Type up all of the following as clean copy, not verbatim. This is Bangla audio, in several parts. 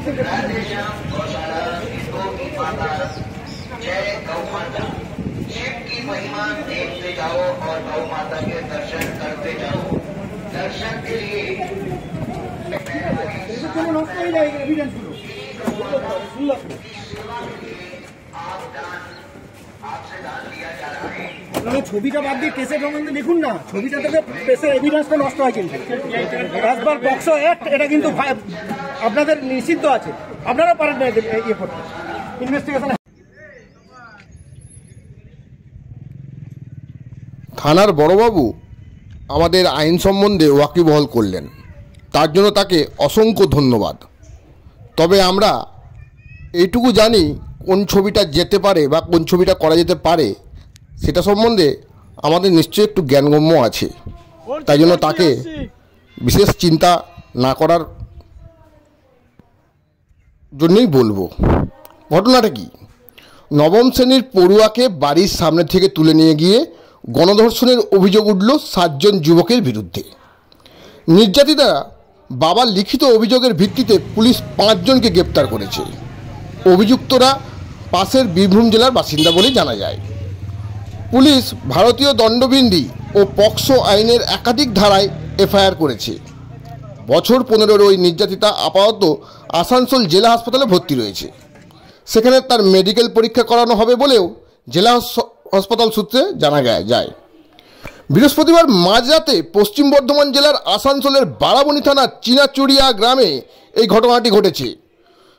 जय गौ माता। शिव की महिमा देखते जाओ और गौ माता के दर्शन करते जाओ। दर्शन के लिए आपसे दान लिया जा रहा है। ছবিটা বাদ দিয়ে কেসের সম্বন্ধে লিখুন না। ছবিটা থেকে কেসের এভিডেন্সটা নষ্ট হয় কিন্তু। রাজবার বক্সো অ্যাক্ট এটা কিন্তু আপনাদের নিষিদ্ধ আছে। আপনারা পারেন না ইয়ে করতে ইনভেস্টিগেশন। থানার বড়বাবু আমাদের আইন সম্বন্ধে ওয়াকিবহাল করলেন, তার জন্য তাকে অসংখ্য ধন্যবাদ। তবে আমরা এইটুকু জানি কোন ছবিটা যেতে পারে বা কোন ছবিটা করা যেতে পারে সেটা সম্বন্ধে আমাদের নিশ্চয়ই একটু জ্ঞানগম্য আছে। তাই জন্য তাকে বিশেষ চিন্তা না করার জন্যই বলবো। ঘটনাটা কি, নবম শ্রেণীর পড়ুয়াকে বাড়ির সামনে থেকে তুলে নিয়ে গিয়ে গণধর্ষণের অভিযোগ উঠল 7 জন যুবকের বিরুদ্ধে। নির্যাতিতারা বাবার লিখিত অভিযোগের ভিত্তিতে পুলিশ 5 জনকে গ্রেপ্তার করেছে। অভিযুক্তরা পাশের বীরভূম জেলার বাসিন্দা বলে জানা যায়। পুলিশ ভারতীয় দণ্ডবিধি ও পক্সো আইনের একাধিক ধারায় এফআইআর করেছে। বছর 15-এর ওই নির্যাতিতা আপাতত আসানসোল জেলা হাসপাতালে ভর্তি রয়েছে। সেখানে তার মেডিকেল পরীক্ষা করানো হবে বলেও জেলা হাসপাতাল সূত্রে জানা যায়। বৃহস্পতিবার মাঝরাতে পশ্চিম বর্ধমান জেলার আসানসোলের বারাবণী থানার চীনাচুরিয়া গ্রামে এই ঘটনাটি ঘটেছে।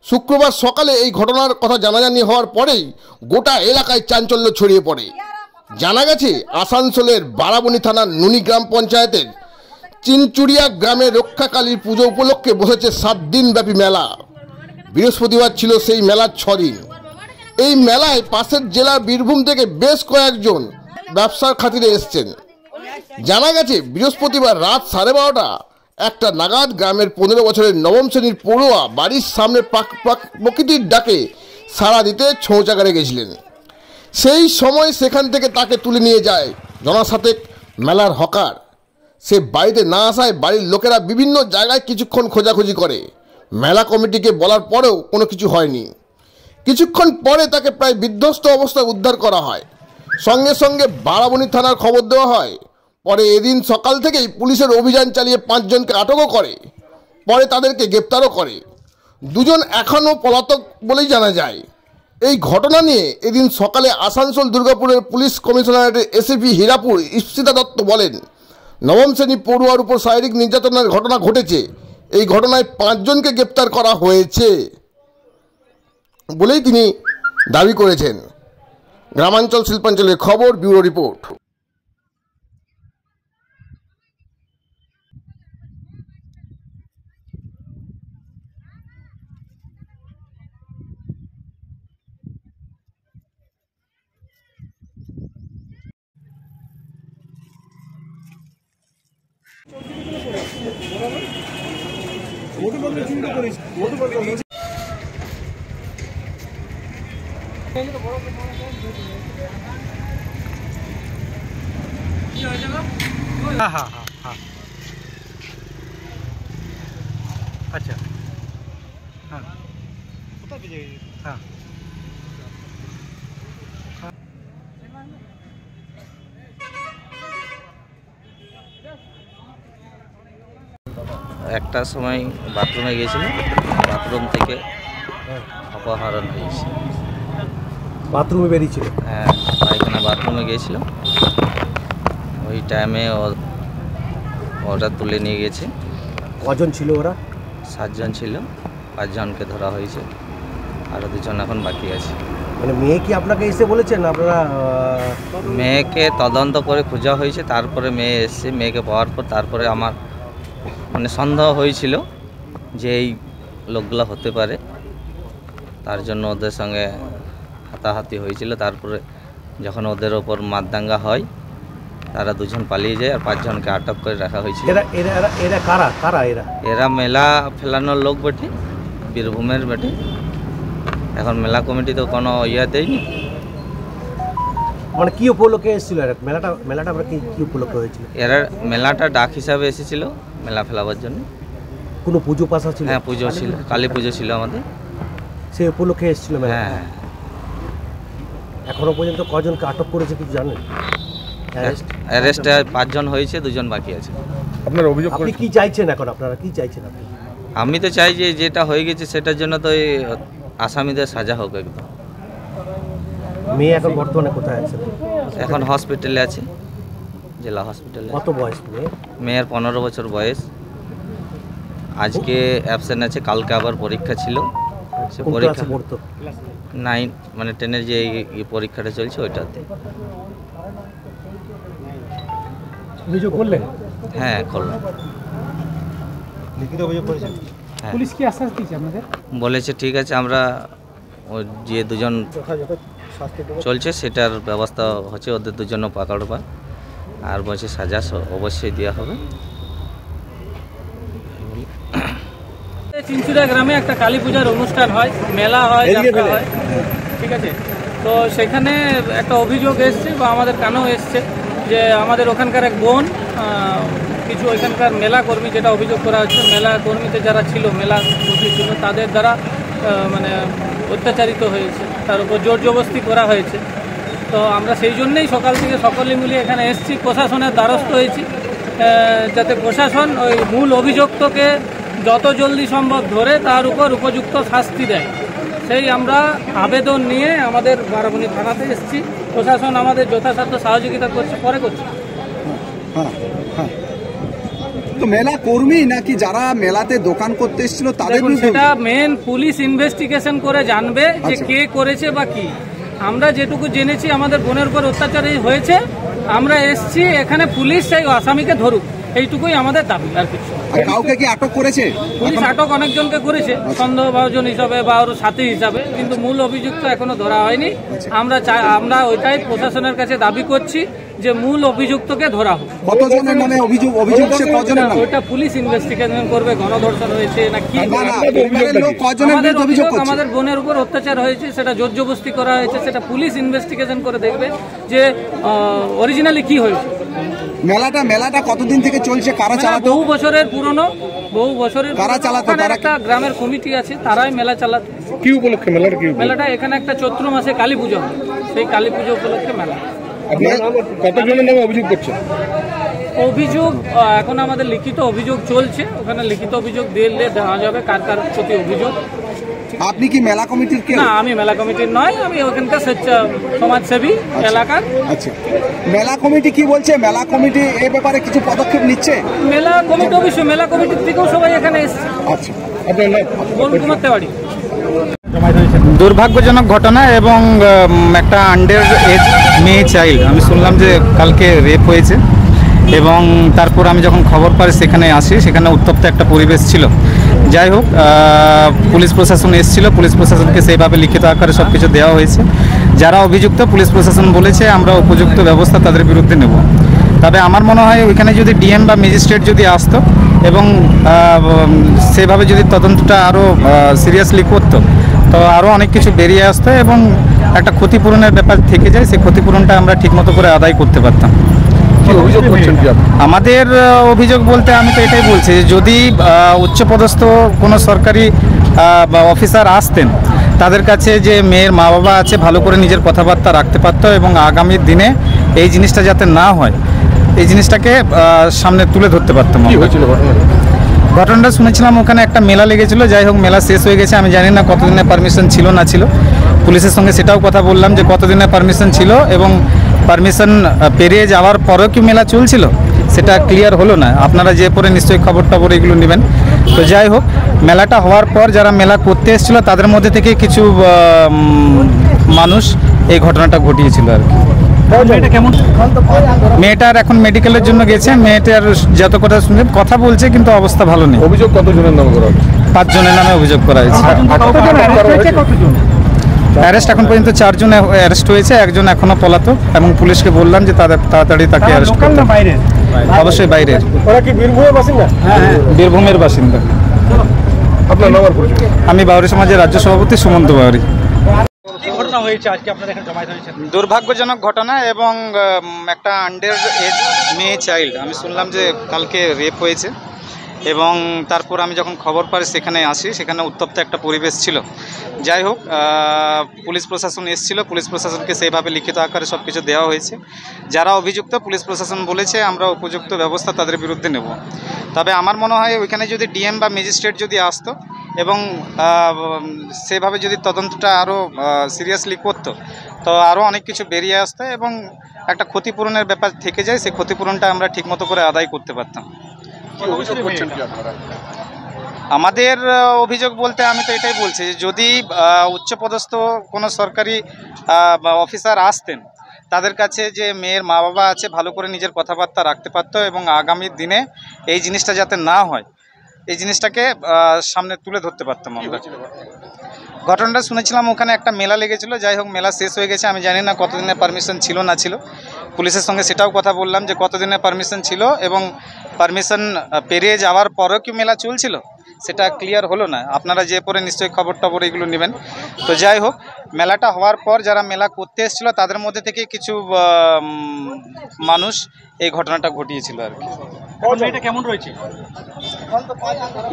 শুক্রবার সকালে এই ঘটনার কথা জানাজানি হওয়ার পরেই গোটা এলাকায় চাঞ্চল্য ছড়িয়ে পড়ে। জানা গেছে আসানসোলের বারাবণী থানার নুনি গ্রাম পঞ্চায়েতের চিনচুরিয়া গ্রামে রক্ষাকালীর পুজো উপলক্ষে বসেছে 7 দিনব্যাপী মেলা। বৃহস্পতিবার ছিল সেই মেলার 6 দিন। এই মেলায় পাশের জেলা বীরভূম থেকে বেশ কয়েকজন ব্যবসার খাতিরে এসছেন। জানা গেছে বৃহস্পতিবার রাত 12:30 একটা নাগাদ গ্রামের 15 বছরের নবম শ্রেণীর পড়ুয়া বাড়ির সামনে প্রকৃতির ডাকে সাড়া দিতে শৌচাগারে গেছিলেন। সেই সময় সেখান থেকে তাকে তুলে নিয়ে যায় জনসাতেক মেলার হকার। সে বাড়িতে না আসায় বাড়ির লোকেরা বিভিন্ন জায়গায় কিছুক্ষণ খোঁজাখুঁজি করে। মেলা কমিটিকে বলার পরেও কোনো কিছু হয়নি। কিছুক্ষণ পরে তাকে প্রায় বিধ্বস্ত অবস্থায় উদ্ধার করা হয়। সঙ্গে সঙ্গে বারাবণী থানার খবর দেওয়া হয়। পরে এদিন সকাল থেকেই পুলিশের অভিযান চালিয়ে 5 জনকে আটকও করে। পরে তাদেরকে গ্রেপ্তারও করে। 2 জন এখনও পলাতক বলেই জানা যায়। এই ঘটনা নিয়ে এদিন সকালে আসানসোল দুর্গাপুরের পুলিশ কমিশনারেটের এসিপি হীরাপুর ইপ্সিতা দত্ত বলেন, নবম শ্রেণী পড়ুয়ার উপর শারীরিক নির্যাতনের ঘটনা ঘটেছে। এই ঘটনায় 5 জনকে গ্রেপ্তার করা হয়েছে বলেই তিনি দাবি করেছেন। গ্রামাঞ্চল শিল্পাঞ্চলের খবর, ব্যুরো রিপোর্ট। हाँ हाँ हाँ हाँ अच्छा हाँ हाँ একটা সময় বাথরুমে গিয়েছিল, বাথরুম থেকে অপহরণ হয়েছে। বাথরুমে বেরিয়েছিল? হ্যাঁ, পায়খানা বাথরুমে গিয়েছিল। ওই টাইমে ওরা তুলে নিয়ে গেছে। কজন ছিল ওরা? 7 জন ছিল। 5 জনকে ধরা হয়েছে, আরও 2 জন এখন বাকি আছে। মানে মেয়ে কি আপনাকে এসে বলেছেন? আপনারা মেয়েকে তদন্ত করে খোঁজা হয়েছে, তারপরে মেয়ে এসছে। মেয়েকে পাওয়ার পর তারপরে আমার মানে সন্দেহ হয়েছিল যে এই লোকগুলো হতে পারে, তার জন্য ওদের সঙ্গে হাতাহাতি হয়েছিল। তারপরে যখন ওদের ওপর মারদাঙ্গা হয়, তারা 2 জন পালিয়ে যায় আর 5 জনকে আটক করে রাখা হয়েছিল। এরা কারা কারা? এরা মেলা ফেলানোর লোক বেটে, বীরভূমের বেটে। এখন মেলা কমিটি তো কোনো ইয়ে দেয়নি। মানে কি উপলক্ষে এসেছিল মেলাটা আমরা কি উপলক্ষে হয়েছিল? এরা মেলাটা ডাক হিসাবে এসেছিল মেলা ফেলাবার জন্য। কোনো পুজো পাশা ছিল? হ্যাঁ, পুজো ছিল, কালী পুজো ছিল আমাদের। সেই উপলক্ষে এসেছিল মেলা? হ্যাঁ। এখনো পর্যন্ত কজনকে আটক করেছে কিছু জানেন? অ্যারেস্টে 5 জন হয়েছে, 2 জন বাকি আছে। আপনার অভিযোগ আপনি কি চাইছেন এখন? আপনারা কি চাইছেন? আপনি? আমি তো চাই যে যেটা হয়ে গেছে সেটার জন্য তো এই আসামিদের সাজা হোক একদম। মেয়ে এখন বর্তমানে কোথায় আছে? এখন হসপিটালে আছে, জেলা হসপিটালে। কত বয়স মেয়ে? মেয়ের 15 বছর বয়স। আজকে অ্যাবসেন্ট আছে, কালকে আবার পরীক্ষা ছিল। সে কোন পরীক্ষা ক্লাসে পড়তো? 9 মানে 10-এর যে পরীক্ষাটা চলছে ওইটাতে। অভিযোগ করলেন? হ্যাঁ, করলাম। লিখিত অভিযোগ করেছেন? হ্যাঁ, পুলিশ কি আশ্বাস দিয়েছে আপনাদের? বলেছে ঠিক আছে, আমরা ওই যে 2 জন চলছে সেটার ব্যবস্থা হচ্ছে, ওদের 2 জনও পাকড়বা, আর বলছে সাজা অবশ্যই দেওয়া হবে। চিনচুড়া গ্রামে একটা কালী পূজার অনুষ্ঠান হয়, মেলা হয়, যাত্রা হয়, ঠিক আছে। তো সেখানে একটা অভিযোগ এসছে বা আমাদের কানেও এসছে যে আমাদের ওখানকার এক বোন কিছু ওইখানকার মেলা কর্মী, যেটা অভিযোগ করা হচ্ছে মেলা কর্মীতে যারা ছিল, মেলা কর্মী ছিল, তাদের দ্বারা মানে অত্যাচারিত হয়েছে, তার উপর জোর জবরদস্তি করা হয়েছে। তো আমরা সেই জন্যেই সকাল থেকে সকলে মিলে এখানে এসেছি, প্রশাসনের দ্বারস্থ হয়েছি যাতে প্রশাসন ওই মূল অভিযুক্তকে যত জলদি সম্ভব ধরে তার উপর উপযুক্ত শাস্তি দেয়। সেই আমরা আবেদন নিয়ে আমাদের বারাবণী থানাতে এসেছি। প্রশাসন আমাদের যথাসাধ্য সহযোগিতা করছে, পরে করছে। তো মেলা কর্মী নাকি যারা মেলাতে দোকান করতে এসেছিল তাদের? সেটা মেন পুলিশ ইনভেস্টিগেশন করে জানবে যে কে করেছে বা কি। আমরা যেটুকু জেনেছি আমাদের বোনের উপর অত্যাচার হয়েছে, আমরা এসছি এখানে পুলিশ সেই আসামিকে ধরুক, এইটুকুই আমাদের দাবি, আর কিছু। কাউকে কি আটক করেছে? পুলিশ আটক অনেকজন করেছে সন্দেহভাজন হিসাবে বা ওর সাথী হিসাবে, কিন্তু মূল অভিযুক্ত এখনো ধরা হয়নি। আমরা ওইটাই প্রশাসনের কাছে দাবি করছি যে মূল অভিযুক্তকে ধরা হোক। কতজনের নামে অভিযোগ? ওইটা পুলিশ ইনভেস্টিগেশন করবে, গণধর্ষণ হয়েছে না কি। আমাদের বোনের উপর অত্যাচার হয়েছে, সেটা জোর জবরদস্তি করা হয়েছে, সেটা পুলিশ ইনভেস্টিগেশন করে দেখবে যে অরিজিনালি কি হয়েছে। মেলাটা কতদিন থেকে চলছে? কারা চালাতো? বহু বছরের পুরনো, বহু বছরের। কারা চালাতো? একটা গ্রামের কমিটি আছে, তারাই মেলা চালাতো। কি উপলক্ষে মেলাটা? কি মেলাটা এখানে একটা চৈত্র মাসে কালী পুজো হয়, সেই কালী পুজো উপলক্ষে মেলা। কতজনের নামে অভিযোগ করছে? অভিযোগ এখন আমাদের লিখিত অভিযোগ চলছে, ওখানে লিখিত অভিযোগ দিলে দেওয়া যাবে কার কার প্রতি অভিযোগ। আপনি কি মেলা কমিটির কেউ? না, আমি মেলা কমিটির নয়, আমি ওখানকার সমাজসেবী এলাকার। আচ্ছা, মেলা কমিটি কি বলছে? মেলা কমিটি এ ব্যাপারে কিছু পদক্ষেপ নিচ্ছে? মেলা কমিটি অবশ্যই, মেলা কমিটির থেকেও সবাই এখানে এসছে। আচ্ছা, বরুণ কুমার তেওয়ারি। দুর্ভাগ্যজনক ঘটনা এবং একটা আন্ডার এজ মেয়ে চাইল্ড, আমি শুনলাম যে কালকে রেপ হয়েছে, এবং তারপর আমি যখন খবর পাই সেখানে আসি, সেখানে উত্তপ্ত একটা পরিবেশ ছিল। যাই হোক, পুলিশ প্রশাসন এসেছিল, পুলিশ প্রশাসনকে সেইভাবে লিখিত আকারে সব কিছু দেওয়া হয়েছে। যারা অভিযুক্ত পুলিশ প্রশাসন বলেছে আমরা উপযুক্ত ব্যবস্থা তাদের বিরুদ্ধে নেব। তবে আমার মনে হয় ওইখানে যদি ডিএম বা ম্যাজিস্ট্রেট যদি আসতো এবং সেভাবে যদি তদন্তটা আরও সিরিয়াসলি করতো, তো আরও অনেক কিছু বেরিয়ে আসতো এবং একটা ক্ষতিপূরণের ব্যাপার থেকে যায়, সেই ক্ষতিপূরণটা আমরা ঠিকমতো করে আদায় করতে পারতাম। আমাদের অভিযোগ বলতে আমি তো এটাই বলছি, যদি উচ্চপদস্থ কোনো সরকারি অফিসার আসতেন, তাদের কাছে যে মেয়ের মা বাবা আছে ভালো করে নিজের কথাবার্তা রাখতে পারতো এবং আগামী দিনে এই জিনিসটা যাতে না হয় এই জিনিসটাকে সামনে তুলে ধরতে পারতাম। ঘটনাটা শুনেছিলাম ওখানে একটা মেলা লেগেছিল, যাই হোক মেলা শেষ হয়ে গেছে, আমি জানি না কতদিনের পারমিশন ছিল না ছিল। পুলিশের সঙ্গে সেটাও কথা বললাম যে কতদিনের পারমিশন ছিল এবং পারমিশন পেরিয়ে যাওয়ার পরেও কি মেলা চলছিল সেটা ক্লিয়ার হলো না। আপনারা যে পরে নিশ্চয়ই খবর টবর এগুলো নেবেন। তো যাই হোক, মেলাটা হওয়ার পর যারা মেলা করতে এসেছিলো তাদের মধ্যে থেকে কিছু মানুষ এই ঘটনাটা ঘটিয়েছিল আর কি। মেয়েটার এখন মেডিকেলের জন্য গেছে, মেয়েটার যত কথা শুনে কথা বলছে কিন্তু অবস্থা ভালো নেই। অভিযোগ কতজনের নামে করা হয়েছে? 5 জনের নামে অভিযোগ করা হয়েছে। অ্যারেস্ট এখন পর্যন্ত 4 জন অ্যারেস্ট হয়েছে, একজন এখনো পলাতক এবং পুলিশকে বললাম যে তাড়াতাড়ি তাকে অ্যারেস্ট করতে। অবশ্যই বাইরের। ওরা কি বীরভূমের বাসিন্দা? হ্যাঁ, বীরভূমের বাসিন্দা। আপনার নাম আর পরিচয়? আমি বাউরি সমাজের রাজ্য সভাপতি সুমন্ত বাউরি। দুর্ভাগ্যজনক ঘটনা এবং একটা আন্ডার এজ মেয়ে চাইল্ড, আমি শুনলাম যে কালকে রেপ হয়েছে এবং তারপর আমি যখন খবর পাই সেখানে আসি, সেখানে উত্তপ্ত একটা পরিবেশ ছিল। যাই হোক, পুলিশ প্রশাসন এসেছিল, পুলিশ প্রশাসনকে সেইভাবে লিখিত আকারে সব কিছু দেওয়া হয়েছে। যারা অভিযুক্ত পুলিশ প্রশাসন বলেছে আমরা উপযুক্ত ব্যবস্থা তাদের বিরুদ্ধে নেব। তবে আমার মনে হয় ওইখানে যদি ডিএম বা ম্যাজিস্ট্রেট যদি আসতো এবং সেভাবে যদি তদন্তটা আরও সিরিয়াসলি করতো, তো আরও অনেক কিছু বেরিয়ে আসতো এবং একটা ক্ষতিপূরণের ব্যাপার থেকে যায়, সেই ক্ষতিপূরণটা আমরা ঠিকমতো করে আদায় করতে পারতাম। আমাদের অভিযোগ বলতে আমি তো এটাই বলছি যে যদি উচ্চপদস্থ কোনো সরকারি অফিসার আসতেন, তাদের কাছে যে মেয়ের মা বাবা আছে ভালো করে নিজের কথাবার্তা রাখতে পারতো এবং আগামী দিনে এই জিনিসটা যাতে না হয় এই জিনিসটাকে সামনে তুলে ধরতে পারতাম আমরা। ঘটনাটা শুনেছিলাম ওখানে একটা মেলা লেগেছিল, যাই হোক মেলা শেষ হয়ে গেছে। আমি জানি না কতদিনের পারমিশন ছিল না ছিল, পুলিশের সঙ্গে সেটাও কথা বললাম যে কতদিনের পারমিশন ছিল এবং পারমিশন পেরিয়ে যাওয়ার পরেও কি মেলা চলছিল সেটা ক্লিয়ার হলো না। আপনারা যে পরে নিশ্চয়ই খবর টবর এগুলো নেবেন। তো যাই হোক, মেলাটা হওয়ার পর যারা মেলা করতে এসেছিলো তাদের মধ্যে থেকে কিছু মানুষ এই ঘটনাটা ঘটিয়েছিল আর কি। মেয়েটা কেমন রয়েছে?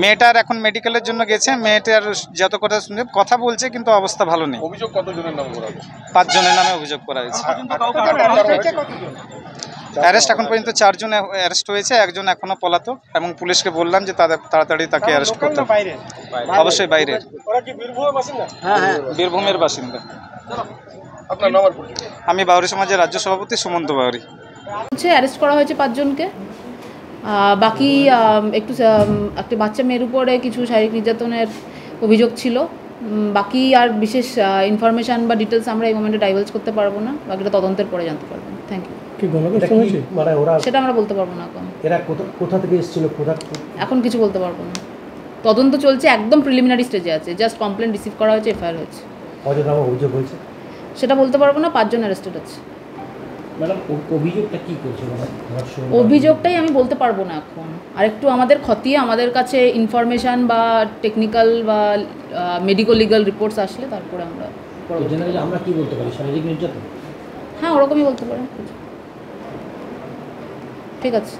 মেয়েটার এখন মেডিকেলের জন্য গেছে। মেয়েটার যত কথা শুনে কথা বলছে কিন্তু অবস্থা ভালো নেই। অভিযোগ কতজনের নামে করা হয়েছে? 5 জনের নামে অভিযোগ করা হয়েছে। অ্যারেস্ট এখন পর্যন্ত 4 জন অ্যারেস্ট হয়েছে, একজন এখনো পলাতক এবং পুলিশকে বললাম যে তাড়াতাড়ি তাকে অ্যারেস্ট করতে হবে। অবশ্যই বাইরের। হ্যাঁ, বীরভূমের বাসিন্দা। আপনার নাম আর পরিচয়? আমি বাউরি সমাজের রাজ্য সভাপতি সুমন্ত বাউরি। অ্যারেস্ট করা হয়েছে 5 জনকে। বাকি একটা বাচ্চা মেয়ের উপরে কিছু শারীরিক নির্যাতনের অভিযোগ ছিল। বাকি আর বিশেষ ইনফরমেশান বা ডিটেলস আমরা এই মোমেন্টে ডাইভালজ করতে পারবো না, বাকিটা তদন্তের পরে জানতে পারবেন। Thank you. সেটা আমরা বলতে পারবো না এখন। এরা কোথা থেকে এসেছিল? এখন কিছু বলতে পারবো না, তদন্ত চলছে, একদম প্রিলিমিনারি স্টেজে আছে। জাস্ট কমপ্লেন রিসিভ করা হয়েছে, এফআইআর হয়েছে। অভিযোগ হয়েছে সেটা বলতে পারবো না। 5 জন অ্যারেস্টেড আছে। ম্যাডাম অভিযোগটা কী করছে? অভিযোগটাই আমি বলতে পারবো না এখন। আর একটু আমাদের খতিয়ে আমাদের কাছে ইনফরমেশান বা টেকনিক্যাল বা মেডিকো লিগাল রিপোর্টস আসলে তারপরে আমরা কি বলতে পারি? শারীরিক নির্যাতন? হ্যাঁ, ওরকমই বলতে পারেন। ঠিক আছে।